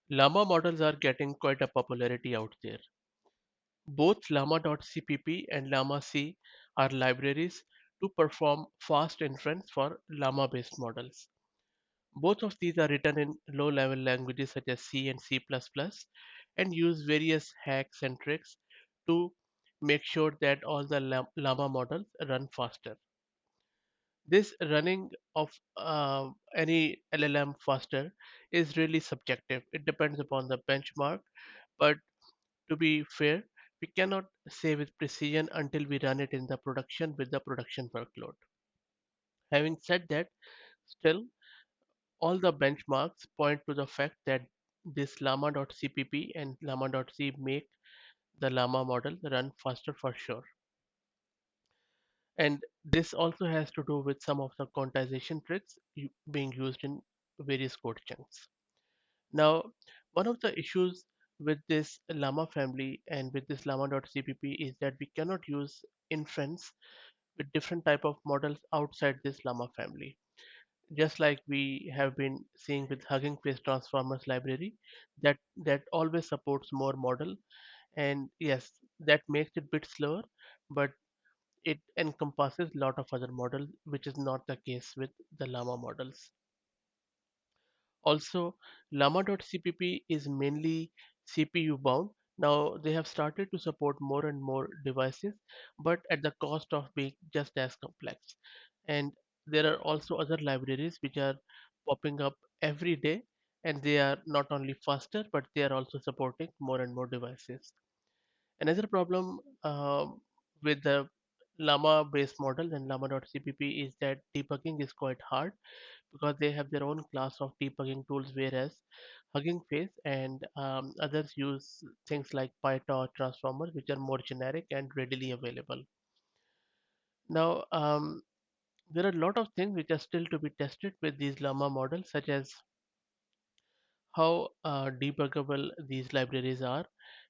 Llama models are getting quite a popularity out there. Both llama.cpp and llama-c are libraries to perform fast inference for llama-based models. Both of these are written in low-level languages such as C and C++ and use various hacks and tricks to make sure that all the llama models run faster. This running of any LLM faster is really subjective. It depends upon the benchmark, but to be fair, we cannot say with precision until we run it in the production with the production workload. Having said that, still all the benchmarks point to the fact that this llama.cpp and llama.c make the llama model run faster for sure. And this also has to do with some of the quantization tricks being used in various code chunks. Now, one of the issues with this llama family and with this llama.cpp is that we cannot use inference with different type of models outside this llama family. Just like we have been seeing with Hugging Face Transformers library, that always supports more model, and yes, that makes it bit slower, but it encompasses a lot of other models, which is not the case with the llama models. Also, llama.cpp is mainly CPU bound. Now they have started to support more and more devices, but at the cost of being just as complex. And there are also other libraries which are popping up every day, and they are not only faster, but they are also supporting more and more devices. Another problem with the Llama based model and llama.cpp is that debugging is quite hard because they have their own class of debugging tools, whereas Hugging Face and others use things like PyTorch transformers, which are more generic and readily available. Now, there are a lot of things which are still to be tested with these Llama models, such as how debuggable these libraries are,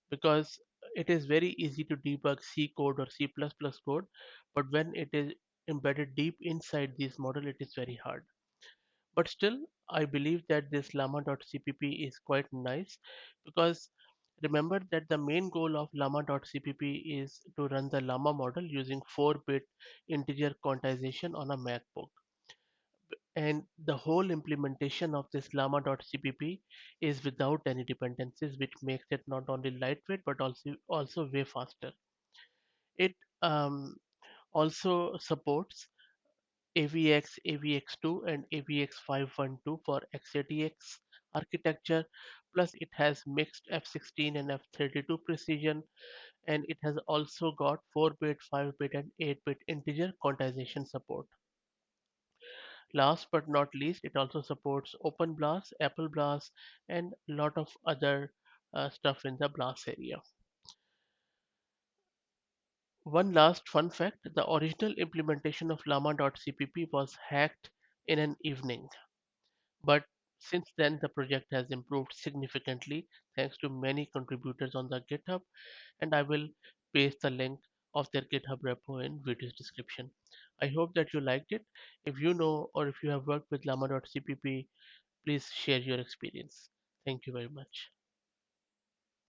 because it is very easy to debug C code or C++ code, but when it is embedded deep inside this model, it is very hard. But still, I believe that this llama.cpp is quite nice because remember that the main goal of llama.cpp is to run the llama model using 4-bit integer quantization on a MacBook. And the whole implementation of this llama.cpp is without any dependencies, which makes it not only lightweight but also way faster. It also supports AVX, AVX2 and AVX512 for x86 architecture. Plus it has mixed F16 and F32 precision, and it has also got 4-bit, 5-bit and 8-bit integer quantization support. Last but not least, it also supports Open BLAS, Apple BLAS, and a lot of other stuff in the BLAS area. One last fun fact, the original implementation of llama.cpp was hacked in an evening. But since then, the project has improved significantly thanks to many contributors on the GitHub, and I will paste the link of their GitHub repo in video's description. I hope that you liked it. If you know or if you have worked with llama.cpp, please share your experience. Thank you very much.